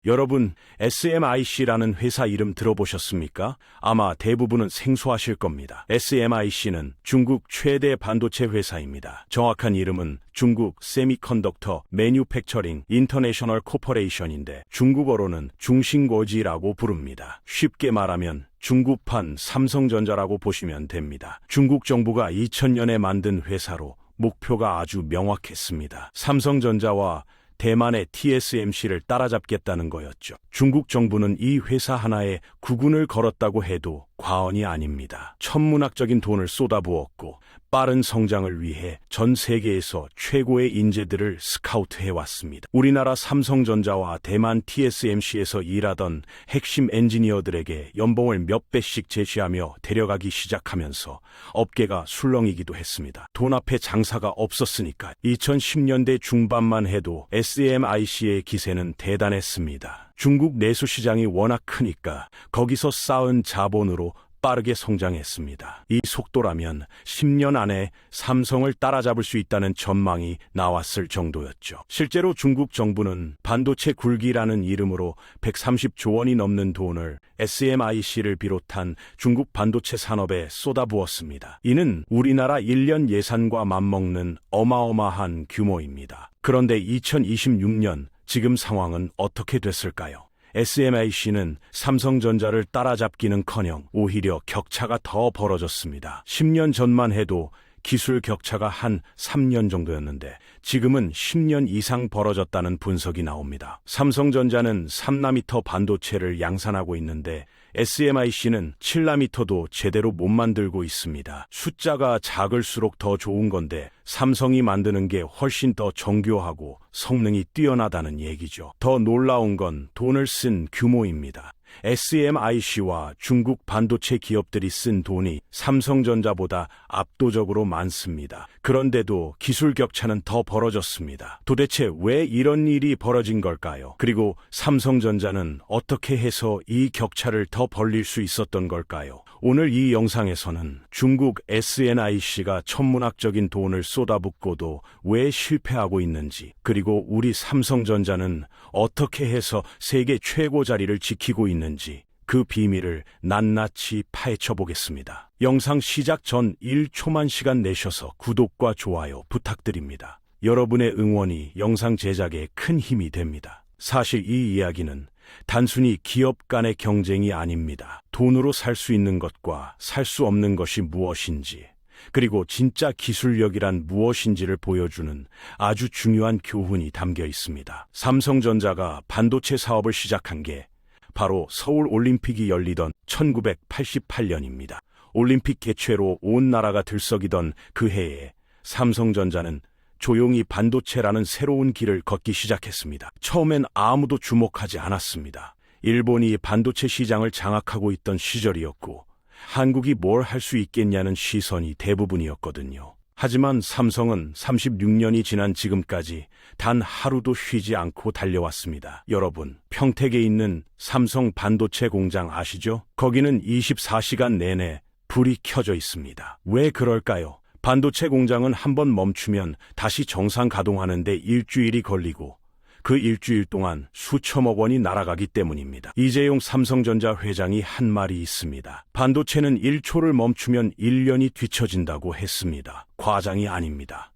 여러분, SMIC라는 회사 이름 들어보셨습니까? 아마 대부분은 생소하실 겁니다. SMIC는 중국 최대 반도체 회사입니다. 정확한 이름은 중국 세미컨덕터 매뉴팩처링 인터내셔널 코퍼레이션인데 중국어로는 중신고지라고 부릅니다. 쉽게 말하면 중국판 삼성전자라고 보시면 됩니다. 중국 정부가 2000년에 만든 회사로 목표가 아주 명확했습니다. 삼성전자와 대만의 TSMC를 따라잡겠다는 거였죠. 중국 정부는 이 회사 하나에 국운을 걸었다고 해도 과언이 아닙니다. 천문학적인 돈을 쏟아부었고 빠른 성장을 위해 전 세계에서 최고의 인재들을 스카우트해왔습니다. 우리나라 삼성전자와 대만 TSMC에서 일하던 핵심 엔지니어들에게 연봉을 몇 배씩 제시하며 데려가기 시작하면서 업계가 술렁이기도 했습니다. 돈 앞에 장사가 없었으니까 2010년대 중반만 해도 SMIC의 기세는 대단했습니다. 중국 내수 시장이 워낙 크니까 거기서 쌓은 자본으로 빠르게 성장했습니다. 이 속도라면 10년 안에 삼성을 따라잡을 수 있다는 전망이 나왔을 정도였죠. 실제로 중국 정부는 반도체 굴기라는 이름으로 130조 원이 넘는 돈을 SMIC를 비롯한 중국 반도체 산업에 쏟아부었습니다. 이는 우리나라 1년 예산과 맞먹는 어마어마한 규모입니다. 그런데 2026년 지금 상황은 어떻게 됐을까요? SMIC는 삼성전자를 따라잡기는커녕 오히려 격차가 더 벌어졌습니다. 10년 전만 해도 기술 격차가 한 3년 정도였는데 지금은 10년 이상 벌어졌다는 분석이 나옵니다. 삼성전자는 3나미터 반도체를 양산하고 있는데 SMIC는 7나미터도 제대로 못 만들고 있습니다. 숫자가 작을수록 더 좋은 건데 삼성이 만드는 게 훨씬 더 정교하고 성능이 뛰어나다는 얘기죠. 더 놀라운 건 돈을 쓴 규모입니다. SMIC와 중국 반도체 기업들이 쓴 돈이 삼성전자보다 압도적으로 많습니다. 그런데도 기술 격차는 더 벌어졌습니다. 도대체 왜 이런 일이 벌어진 걸까요? 그리고 삼성전자는 어떻게 해서 이 격차를 더 벌릴 수 있었던 걸까요? 오늘 이 영상에서는 중국 SMIC가 천문학적인 돈을 쏟아붓고도 왜 실패하고 있는지, 그리고 우리 삼성전자는 어떻게 해서 세계 최고 자리를 지키고 있는지 그 비밀을 낱낱이 파헤쳐 보겠습니다. 영상 시작 전 1초만 시간 내셔서 구독과 좋아요 부탁드립니다. 여러분의 응원이 영상 제작에 큰 힘이 됩니다. 사실 이 이야기는 단순히 기업 간의 경쟁이 아닙니다. 돈으로 살 수 있는 것과 살 수 없는 것이 무엇인지, 그리고 진짜 기술력이란 무엇인지를 보여주는 아주 중요한 교훈이 담겨 있습니다. 삼성전자가 반도체 사업을 시작한 게 바로 서울 올림픽이 열리던 1988년입니다. 올림픽 개최로 온 나라가 들썩이던 그 해에 삼성전자는 조용히 반도체라는 새로운 길을 걷기 시작했습니다. 처음엔 아무도 주목하지 않았습니다. 일본이 반도체 시장을 장악하고 있던 시절이었고 한국이 뭘 할 수 있겠냐는 시선이 대부분이었거든요. 하지만 삼성은 36년이 지난 지금까지 단 하루도 쉬지 않고 달려왔습니다. 여러분, 평택에 있는 삼성 반도체 공장 아시죠? 거기는 24시간 내내 불이 켜져 있습니다. 왜 그럴까요? 반도체 공장은 한번 멈추면 다시 정상 가동하는데 일주일이 걸리고 그 일주일 동안 수천억 원이 날아가기 때문입니다. 이재용 삼성전자 회장이 한 말이 있습니다. 반도체는 1초를 멈추면 1년이 뒤처진다고 했습니다. 과장이 아닙니다.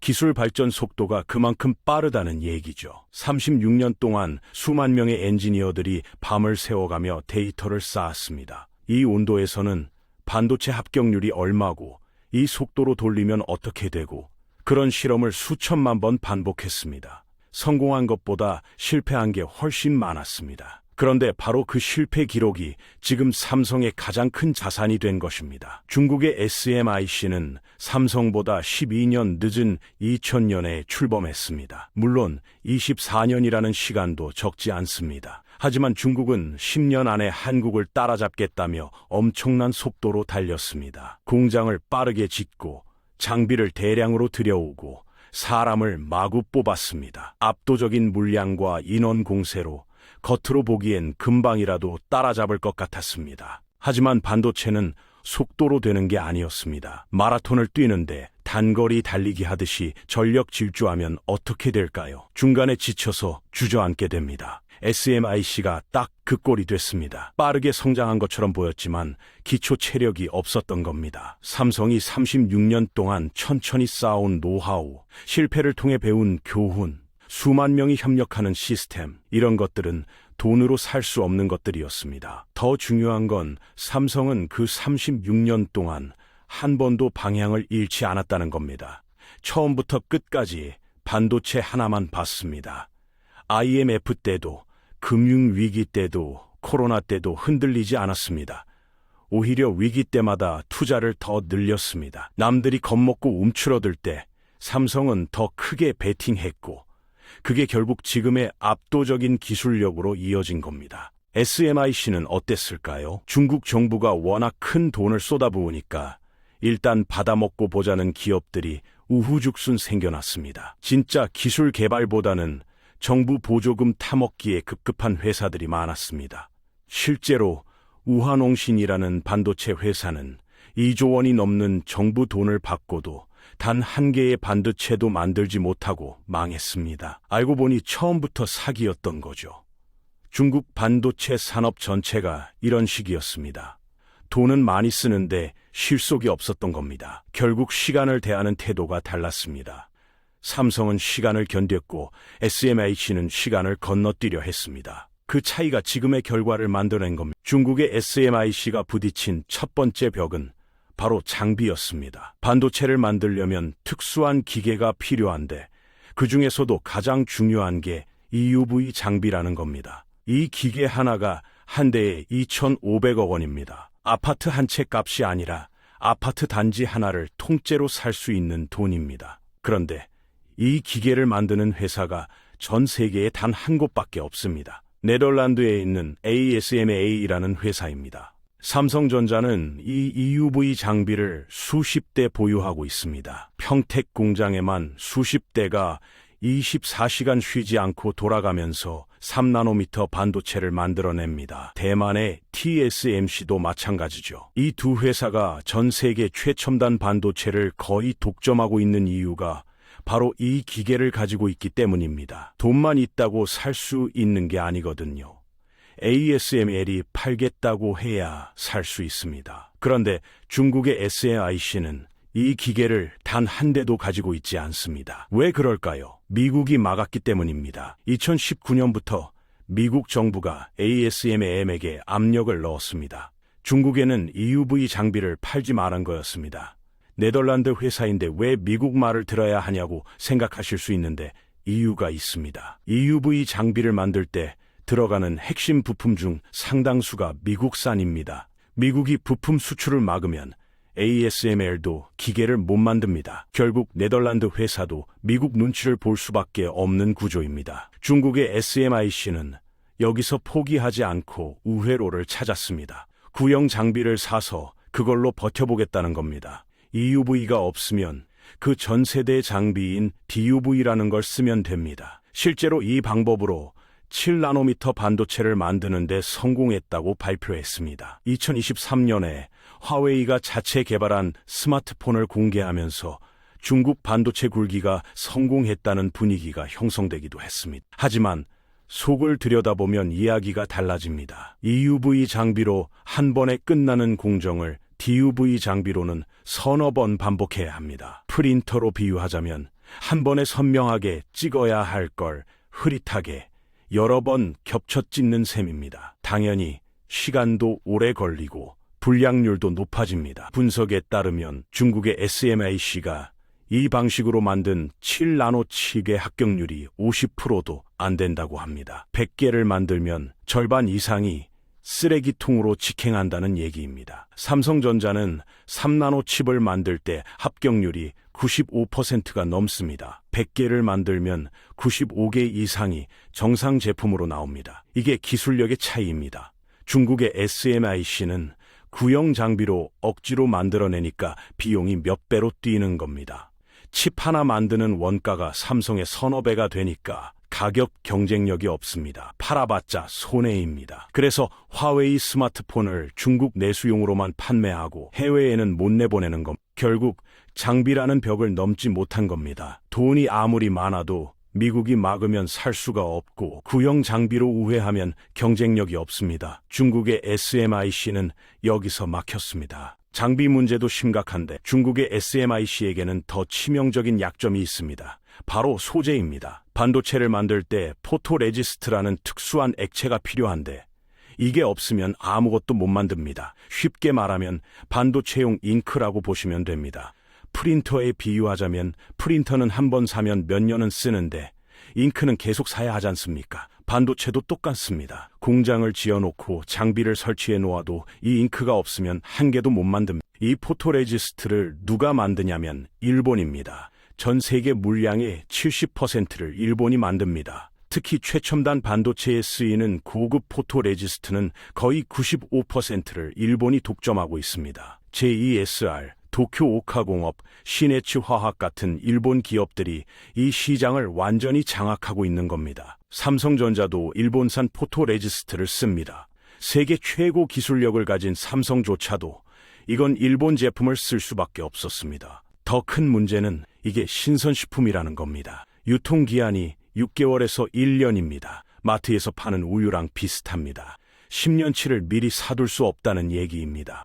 기술 발전 속도가 그만큼 빠르다는 얘기죠. 36년 동안 수만 명의 엔지니어들이 밤을 새워가며 데이터를 쌓았습니다. 이 온도에서는 반도체 합격률이 얼마고 이 속도로 돌리면 어떻게 되고, 그런 실험을 수천만 번 반복했습니다. 성공한 것보다 실패한 게 훨씬 많았습니다. 그런데 바로 그 실패 기록이 지금 삼성의 가장 큰 자산이 된 것입니다. 중국의 SMIC는 삼성보다 12년 늦은 2000년에 출범했습니다. 물론 24년이라는 시간도 적지 않습니다. 하지만 중국은 10년 안에 한국을 따라잡겠다며 엄청난 속도로 달렸습니다. 공장을 빠르게 짓고 장비를 대량으로 들여오고 사람을 마구 뽑았습니다. 압도적인 물량과 인원 공세로 겉으로 보기엔 금방이라도 따라잡을 것 같았습니다. 하지만 반도체는 속도로 되는 게 아니었습니다. 마라톤을 뛰는데 단거리 달리기 하듯이 전력 질주하면 어떻게 될까요? 중간에 지쳐서 주저앉게 됩니다. SMIC가 딱 그 꼴이 됐습니다. 빠르게 성장한 것처럼 보였지만 기초 체력이 없었던 겁니다. 삼성이 36년 동안 천천히 쌓아온 노하우, 실패를 통해 배운 교훈, 수만 명이 협력하는 시스템, 이런 것들은 돈으로 살 수 없는 것들이었습니다. 더 중요한 건 삼성은 그 36년 동안 한 번도 방향을 잃지 않았다는 겁니다. 처음부터 끝까지 반도체 하나만 봤습니다. IMF 때도, 금융위기 때도, 코로나 때도 흔들리지 않았습니다. 오히려 위기 때마다 투자를 더 늘렸습니다. 남들이 겁먹고 움츠러들 때 삼성은 더 크게 베팅했고, 그게 결국 지금의 압도적인 기술력으로 이어진 겁니다. SMIC는 어땠을까요? 중국 정부가 워낙 큰 돈을 쏟아부으니까 일단 받아먹고 보자는 기업들이 우후죽순 생겨났습니다. 진짜 기술 개발보다는 정부 보조금 타먹기에 급급한 회사들이 많았습니다. 실제로 우한옹신이라는 반도체 회사는 2조 원이 넘는 정부 돈을 받고도 단 한 개의 반도체도 만들지 못하고 망했습니다. 알고 보니 처음부터 사기였던 거죠. 중국 반도체 산업 전체가 이런 식이었습니다. 돈은 많이 쓰는데 실속이 없었던 겁니다. 결국 시간을 대하는 태도가 달랐습니다. 삼성은 시간을 견뎠고 SMIC는 시간을 건너뛰려 했습니다. 그 차이가 지금의 결과를 만들어낸 겁니다. 중국의 SMIC가 부딪힌 첫 번째 벽은 바로 장비였습니다. 반도체를 만들려면 특수한 기계가 필요한데 그 중에서도 가장 중요한 게 EUV 장비라는 겁니다. 이 기계 하나가 한 대에 2,500억 원입니다. 아파트 한 채 값이 아니라 아파트 단지 하나를 통째로 살 수 있는 돈입니다. 그런데 이 기계를 만드는 회사가 전 세계에 단 한 곳밖에 없습니다. 네덜란드에 있는 ASMA라는 회사입니다. 삼성전자는 이 EUV 장비를 수십 대 보유하고 있습니다. 평택 공장에만 수십 대가 24시간 쉬지 않고 돌아가면서 3나노미터 반도체를 만들어냅니다. 대만의 TSMC도 마찬가지죠. 이 두 회사가 전 세계 최첨단 반도체를 거의 독점하고 있는 이유가 바로 이 기계를 가지고 있기 때문입니다. 돈만 있다고 살 수 있는 게 아니거든요. ASML이 팔겠다고 해야 살 수 있습니다. 그런데 중국의 SMIC는 이 기계를 단 한 대도 가지고 있지 않습니다. 왜 그럴까요? 미국이 막았기 때문입니다. 2019년부터 미국 정부가 ASML에게 압력을 넣었습니다. 중국에는 EUV 장비를 팔지 말란 거였습니다. 네덜란드 회사인데 왜 미국 말을 들어야 하냐고 생각하실 수 있는데 이유가 있습니다. EUV 장비를 만들 때 들어가는 핵심 부품 중 상당수가 미국산입니다. 미국이 부품 수출을 막으면 ASML도 기계를 못 만듭니다. 결국 네덜란드 회사도 미국 눈치를 볼 수밖에 없는 구조입니다. 중국의 SMIC는 여기서 포기하지 않고 우회로를 찾았습니다. 구형 장비를 사서 그걸로 버텨보겠다는 겁니다. EUV가 없으면 그 전 세대 장비인 DUV라는 걸 쓰면 됩니다. 실제로 이 방법으로 7나노미터 반도체를 만드는 데 성공했다고 발표했습니다. 2023년에 화웨이가 자체 개발한 스마트폰을 공개하면서 중국 반도체 굴기가 성공했다는 분위기가 형성되기도 했습니다. 하지만 속을 들여다보면 이야기가 달라집니다. EUV 장비로 한 번에 끝나는 공정을 DUV 장비로는 서너 번 반복해야 합니다. 프린터로 비유하자면 한 번에 선명하게 찍어야 할 걸 흐릿하게 여러 번 겹쳐 찍는 셈입니다. 당연히 시간도 오래 걸리고 불량률도 높아집니다. 분석에 따르면 중국의 SMIC가 이 방식으로 만든 7나노 칩의 합격률이 50%도 안 된다고 합니다. 100개를 만들면 절반 이상이 쓰레기통으로 직행한다는 얘기입니다. 삼성전자는 3나노 칩을 만들 때 합격률이 95%가 넘습니다. 100개를 만들면 95개 이상이 정상 제품으로 나옵니다. 이게 기술력의 차이입니다. 중국의 SMIC는 구형 장비로 억지로 만들어내니까 비용이 몇 배로 뛰는 겁니다. 칩 하나 만드는 원가가 삼성의 서너 배가 되니까 가격 경쟁력이 없습니다. 팔아봤자 손해입니다. 그래서 화웨이 스마트폰을 중국 내수용으로만 판매하고 해외에는 못 내보내는 겁니다. 결국 장비라는 벽을 넘지 못한 겁니다. 돈이 아무리 많아도 미국이 막으면 살 수가 없고 구형 장비로 우회하면 경쟁력이 없습니다. 중국의 SMIC는 여기서 막혔습니다. 장비 문제도 심각한데 중국의 SMIC에게는 더 치명적인 약점이 있습니다. 바로 소재입니다. 반도체를 만들 때 포토레지스트라는 특수한 액체가 필요한데 이게 없으면 아무것도 못 만듭니다. 쉽게 말하면 반도체용 잉크라고 보시면 됩니다. 프린터에 비유하자면 프린터는 한 번 사면 몇 년은 쓰는데 잉크는 계속 사야 하지 않습니까? 반도체도 똑같습니다. 공장을 지어놓고 장비를 설치해 놓아도 이 잉크가 없으면 한 개도 못 만듭니다. 이 포토레지스트를 누가 만드냐면 일본입니다. 전 세계 물량의 70%를 일본이 만듭니다. 특히 최첨단 반도체에 쓰이는 고급 포토레지스트는 거의 95%를 일본이 독점하고 있습니다. JESR, 도쿄 오카공업, 시네츠 화학 같은 일본 기업들이 이 시장을 완전히 장악하고 있는 겁니다. 삼성전자도 일본산 포토레지스트를 씁니다. 세계 최고 기술력을 가진 삼성조차도 이건 일본 제품을 쓸 수밖에 없었습니다. 더 큰 문제는 이게 신선식품이라는 겁니다. 유통기한이 6개월에서 1년입니다. 마트에서 파는 우유랑 비슷합니다. 10년치를 미리 사둘 수 없다는 얘기입니다.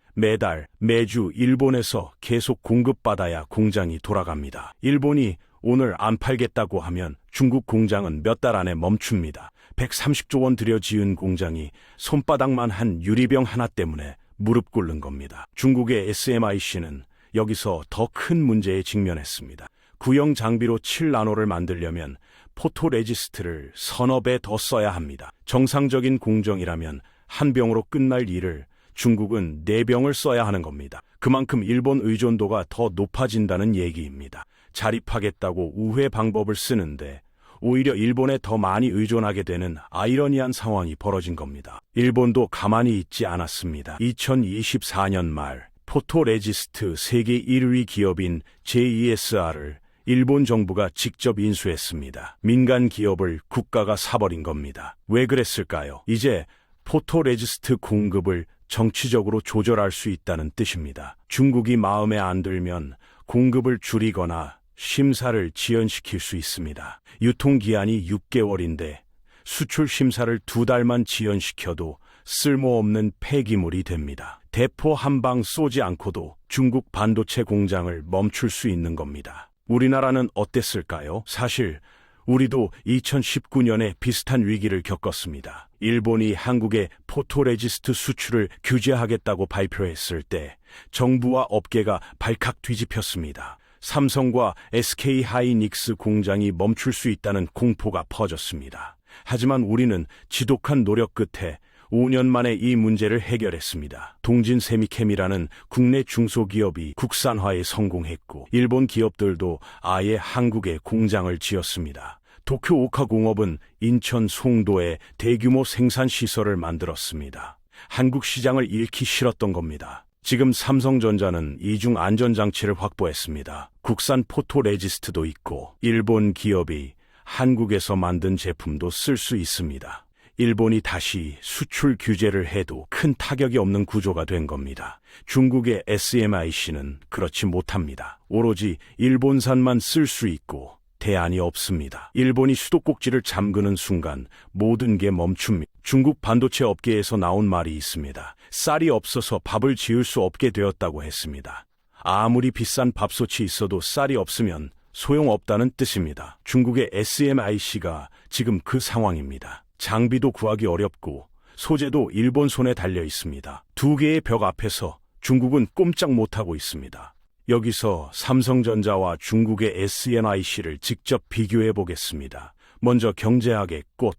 매주 일본에서 계속 공급받아야 공장이 돌아갑니다. 일본이 오늘 안 팔겠다고 하면 중국 공장은 몇 달 안에 멈춥니다. 130조 원 들여 지은 공장이 손바닥만 한 유리병 하나 때문에 무릎 꿇는 겁니다. 중국의 SMIC는 여기서 더 큰 문제에 직면했습니다. 구형 장비로 7나노를 만들려면 포토레지스트를 서너 배 더 써야 합니다. 정상적인 공정이라면 한 병으로 끝날 일을 중국은 4병을 써야 하는 겁니다. 그만큼 일본 의존도가 더 높아진다는 얘기입니다. 자립하겠다고 우회 방법을 쓰는데 오히려 일본에 더 많이 의존하게 되는 아이러니한 상황이 벌어진 겁니다. 일본도 가만히 있지 않았습니다. 2024년 말 포토레지스트 세계 1위 기업인 JESR을 일본 정부가 직접 인수했습니다. 민간 기업을 국가가 사버린 겁니다. 왜 그랬을까요? 이제 포토레지스트 공급을 정치적으로 조절할 수 있다는 뜻입니다. 중국이 마음에 안 들면 공급을 줄이거나 심사를 지연시킬 수 있습니다. 유통기한이 6개월인데 수출 심사를 2달만 지연시켜도 쓸모없는 폐기물이 됩니다. 대포 한 방 쏘지 않고도 중국 반도체 공장을 멈출 수 있는 겁니다. 우리나라는 어땠을까요? 사실 우리도 2019년에 비슷한 위기를 겪었습니다. 일본이 한국의 포토레지스트 수출을 규제하겠다고 발표했을 때 정부와 업계가 발칵 뒤집혔습니다. 삼성과 SK하이닉스 공장이 멈출 수 있다는 공포가 퍼졌습니다. 하지만 우리는 지독한 노력 끝에 5년 만에 이 문제를 해결했습니다. 동진세미캠이라는 국내 중소기업이 국산화에 성공했고 일본 기업들도 아예 한국에 공장을 지었습니다. 도쿄 오카공업은 인천 송도에 대규모 생산시설을 만들었습니다. 한국 시장을 잃기 싫었던 겁니다. 지금 삼성전자는 이중 안전장치를 확보했습니다. 국산 포토레지스트도 있고 일본 기업이 한국에서 만든 제품도 쓸 수 있습니다. 일본이 다시 수출 규제를 해도 큰 타격이 없는 구조가 된 겁니다. 중국의 SMIC는 그렇지 못합니다. 오로지 일본산만 쓸 수 있고 대안이 없습니다. 일본이 수도꼭지를 잠그는 순간 모든 게 멈춥니다. 중국 반도체 업계에서 나온 말이 있습니다. 쌀이 없어서 밥을 지을 수 없게 되었다고 했습니다. 아무리 비싼 밥솥이 있어도 쌀이 없으면 소용없다는 뜻입니다. 중국의 SMIC가 지금 그 상황입니다. 장비도 구하기 어렵고 소재도 일본 손에 달려 있습니다. 두 개의 벽 앞에서 중국은 꼼짝 못하고 있습니다. 여기서 삼성전자와 중국의 SMIC를 직접 비교해 보겠습니다. 먼저 경제학의 꽃,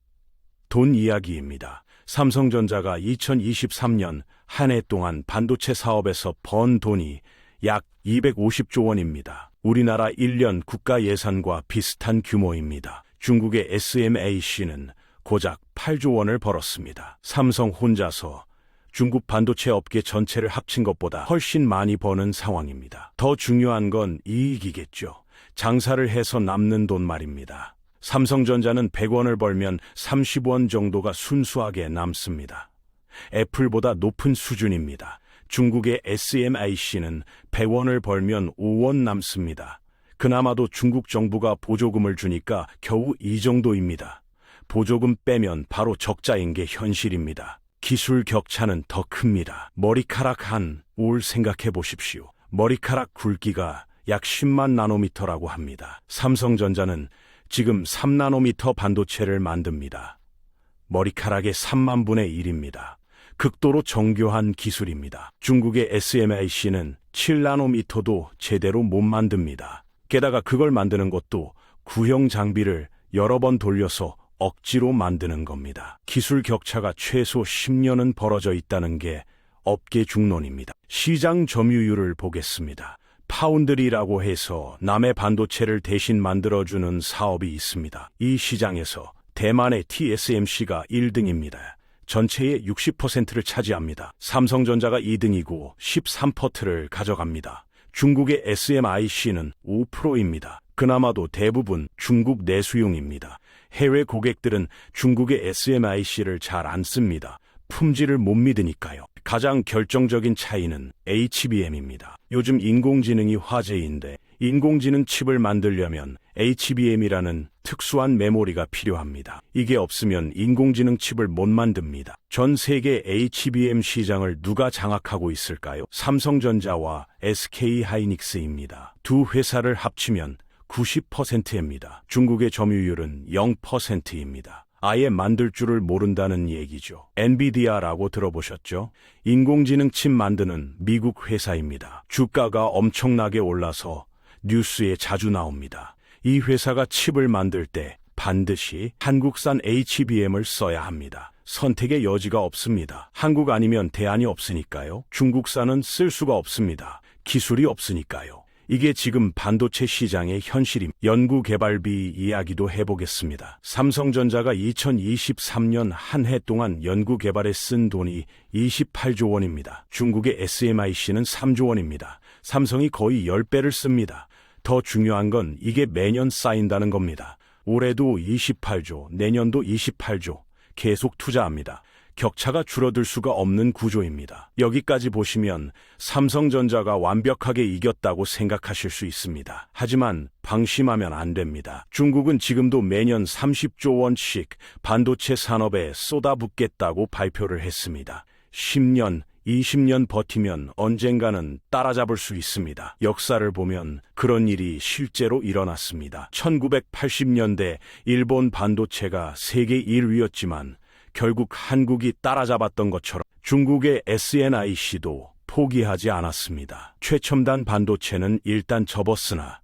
돈 이야기입니다. 삼성전자가 2023년 한 해 동안 반도체 사업에서 번 돈이 약 250조 원입니다. 우리나라 1년 국가 예산과 비슷한 규모입니다. 중국의 SMIC는 고작 8조 원을 벌었습니다. 삼성 혼자서 중국 반도체 업계 전체를 합친 것보다 훨씬 많이 버는 상황입니다. 더 중요한 건 이익이겠죠. 장사를 해서 남는 돈 말입니다. 삼성전자는 100원을 벌면 30원 정도가 순수하게 남습니다. 애플보다 높은 수준입니다. 중국의 SMIC는 100원을 벌면 5원 남습니다. 그나마도 중국 정부가 보조금을 주니까 겨우 이 정도입니다. 보조금 빼면 바로 적자인 게 현실입니다. 기술 격차는 더 큽니다. 머리카락 한 올 생각해 보십시오. 머리카락 굵기가 약 10만 나노미터라고 합니다. 삼성전자는 지금 3나노미터 반도체를 만듭니다. 머리카락의 3만 분의 1입니다. 극도로 정교한 기술입니다. 중국의 SMIC는 7나노미터도 제대로 못 만듭니다. 게다가 그걸 만드는 것도 구형 장비를 여러 번 돌려서 억지로 만드는 겁니다. 기술 격차가 최소 10년은 벌어져 있다는 게 업계 중론입니다. 시장 점유율을 보겠습니다. 파운드리라고 해서 남의 반도체를 대신 만들어주는 사업이 있습니다. 이 시장에서 대만의 TSMC가 1등입니다. 전체의 60%를 차지합니다. 삼성전자가 2등이고 13%를 가져갑니다. 중국의 SMIC는 5%입니다. 그나마도 대부분 중국 내수용입니다. 해외 고객들은 중국의 SMIC를 잘 안 씁니다. 품질을 못 믿으니까요. 가장 결정적인 차이는 HBM입니다. 요즘 인공지능이 화제인데 인공지능 칩을 만들려면 HBM이라는 특수한 메모리가 필요합니다. 이게 없으면 인공지능 칩을 못 만듭니다. 전 세계 HBM 시장을 누가 장악하고 있을까요? 삼성전자와 SK하이닉스입니다. 두 회사를 합치면 90%입니다. 중국의 점유율은 0%입니다. 아예 만들 줄을 모른다는 얘기죠. 엔비디아라고 들어보셨죠? 인공지능 칩 만드는 미국 회사입니다. 주가가 엄청나게 올라서 뉴스에 자주 나옵니다. 이 회사가 칩을 만들 때 반드시 한국산 HBM을 써야 합니다. 선택의 여지가 없습니다. 한국 아니면 대안이 없으니까요. 중국산은 쓸 수가 없습니다. 기술이 없으니까요. 이게 지금 반도체 시장의 현실임. 연구개발비 이야기도 해보겠습니다. 삼성전자가 2023년 한 해 동안 연구개발에 쓴 돈이 28조 원입니다. 중국의 SMIC는 3조 원입니다. 삼성이 거의 10배를 씁니다. 더 중요한 건 이게 매년 쌓인다는 겁니다. 올해도 28조, 내년도 28조 계속 투자합니다. 격차가 줄어들 수가 없는 구조입니다. 여기까지 보시면 삼성전자가 완벽하게 이겼다고 생각하실 수 있습니다. 하지만 방심하면 안 됩니다. 중국은 지금도 매년 30조 원씩 반도체 산업에 쏟아붓겠다고 발표를 했습니다. 10년, 20년 버티면 언젠가는 따라잡을 수 있습니다. 역사를 보면 그런 일이 실제로 일어났습니다. 1980년대 일본 반도체가 세계 1위였지만 결국 한국이 따라잡았던 것처럼 중국의 SNIC도 포기하지 않았습니다. 최첨단 반도체는 일단 접었으나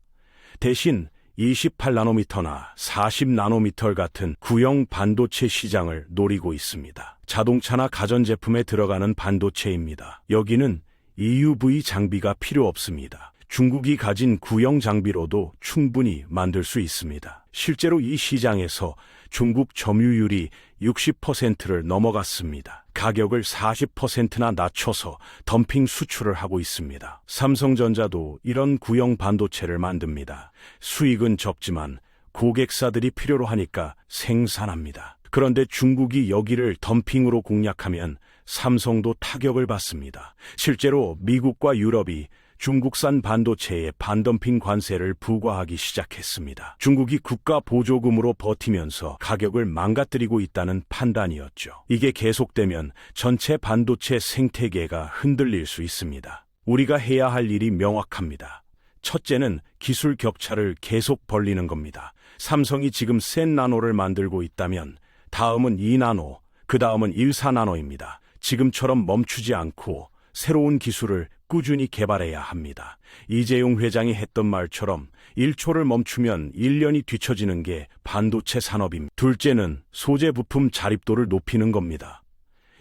대신 28나노미터나 40나노미터 같은 구형 반도체 시장을 노리고 있습니다. 자동차나 가전제품에 들어가는 반도체입니다. 여기는 EUV 장비가 필요 없습니다. 중국이 가진 구형 장비로도 충분히 만들 수 있습니다. 실제로 이 시장에서 중국 점유율이 60%를 넘어갔습니다. 가격을 40%나 낮춰서 덤핑 수출을 하고 있습니다. 삼성전자도 이런 구형 반도체를 만듭니다. 수익은 적지만 고객사들이 필요로 하니까 생산합니다. 그런데 중국이 여기를 덤핑으로 공략하면 삼성도 타격을 받습니다. 실제로 미국과 유럽이 중국산 반도체에 반덤핑 관세를 부과하기 시작했습니다. 중국이 국가 보조금으로 버티면서 가격을 망가뜨리고 있다는 판단이었죠. 이게 계속되면 전체 반도체 생태계가 흔들릴 수 있습니다. 우리가 해야 할 일이 명확합니다. 첫째는 기술 격차를 계속 벌리는 겁니다. 삼성이 지금 센 나노를 만들고 있다면 다음은 2나노, 그 다음은 1,4나노입니다. 지금처럼 멈추지 않고 새로운 기술을 꾸준히 개발해야 합니다. 이재용 회장이 했던 말처럼 1초를 멈추면 1년이 뒤처지는 게 반도체 산업입니다. 둘째는 소재 부품 자립도를 높이는 겁니다.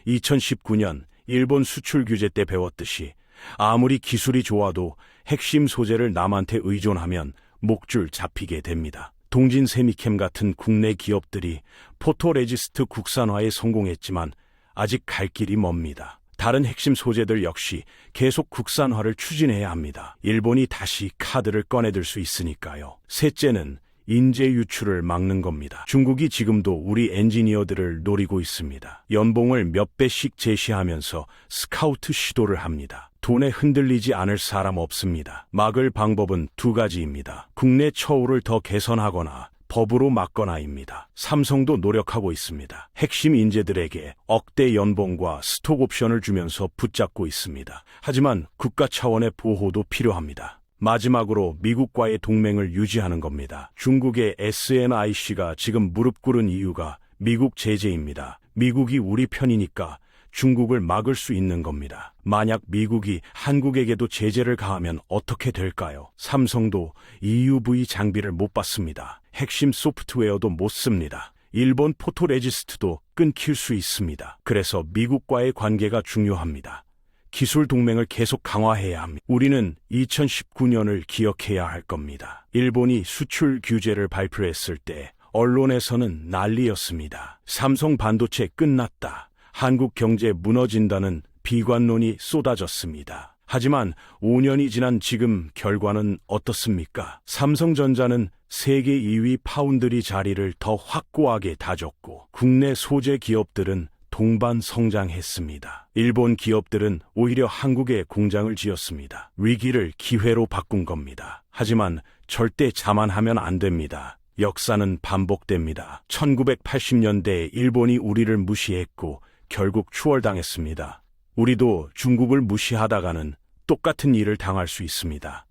2019년 일본 수출 규제 때 배웠듯이 아무리 기술이 좋아도 핵심 소재를 남한테 의존하면 목줄 잡히게 됩니다. 동진 세미캠 같은 국내 기업들이 포토레지스트 국산화에 성공했지만 아직 갈 길이 멉니다. 다른 핵심 소재들 역시 계속 국산화를 추진해야 합니다. 일본이 다시 카드를 꺼내들 수 있으니까요. 셋째는 인재 유출을 막는 겁니다. 중국이 지금도 우리 엔지니어들을 노리고 있습니다. 연봉을 몇 배씩 제시하면서 스카우트 시도를 합니다. 돈에 흔들리지 않을 사람 없습니다. 막을 방법은 두 가지입니다. 국내 처우를 더 개선하거나 법으로 막거나입니다. 삼성도 노력하고 있습니다. 핵심 인재들에게 억대 연봉과 스톡 옵션을 주면서 붙잡고 있습니다. 하지만 국가 차원의 보호도 필요합니다. 마지막으로 미국과의 동맹을 유지하는 겁니다. 중국의 SMIC가 지금 무릎 꿇은 이유가 미국 제재입니다. 미국이 우리 편이니까 중국을 막을 수 있는 겁니다. 만약 미국이 한국에게도 제재를 가하면 어떻게 될까요? 삼성도 EUV 장비를 못 받습니다. 핵심 소프트웨어도 못 씁니다. 일본 포토레지스트도 끊길 수 있습니다. 그래서 미국과의 관계가 중요합니다. 기술 동맹을 계속 강화해야 합니다. 우리는 2019년을 기억해야 할 겁니다. 일본이 수출 규제를 발표했을 때 언론에서는 난리였습니다. 삼성 반도체 끝났다. 한국 경제 무너진다는 비관론이 쏟아졌습니다. 하지만 5년이 지난 지금 결과는 어떻습니까? 삼성전자는 세계 2위 파운드리 자리를 더 확고하게 다졌고 국내 소재 기업들은 동반 성장했습니다. 일본 기업들은 오히려 한국에 공장을 지었습니다. 위기를 기회로 바꾼 겁니다. 하지만 절대 자만하면 안 됩니다. 역사는 반복됩니다. 1980년대에 일본이 우리를 무시했고 결국 추월당했습니다. 우리도 중국을 무시하다가는 똑같은 일을 당할 수 있습니다.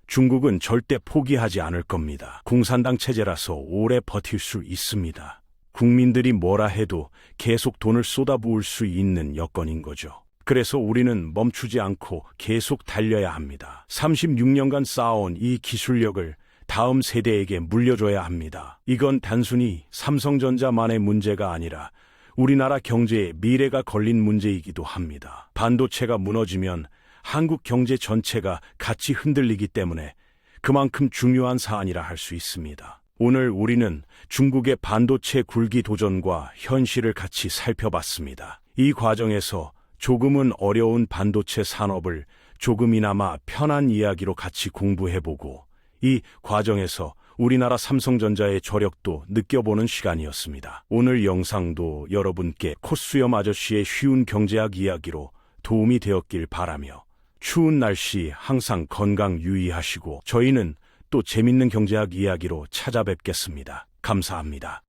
중국은 절대 포기하지 않을 겁니다. 공산당 체제라서 오래 버틸 수 있습니다. 국민들이 뭐라 해도 계속 돈을 쏟아부을 수 있는 여건인 거죠. 그래서 우리는 멈추지 않고 계속 달려야 합니다. 36년간 쌓아온 이 기술력을 다음 세대에게 물려줘야 합니다. 이건 단순히 삼성전자만의 문제가 아니라 우리나라 경제의 미래가 걸린 문제이기도 합니다. 반도체가 무너지면 한국 경제 전체가 같이 흔들리기 때문에 그만큼 중요한 사안이라 할 수 있습니다. 오늘 우리는 중국의 반도체 굴기 도전과 현실을 같이 살펴봤습니다. 이 과정에서 조금은 어려운 반도체 산업을 조금이나마 편한 이야기로 같이 공부해보고 이 과정에서 우리나라 삼성전자의 저력도 느껴보는 시간이었습니다. 오늘 영상도 여러분께 콧수염 아저씨의 쉬운 경제학 이야기로 도움이 되었길 바라며 추운 날씨 항상 건강 유의하시고 저희는 또 재밌는 경제학 이야기로 찾아뵙겠습니다. 감사합니다.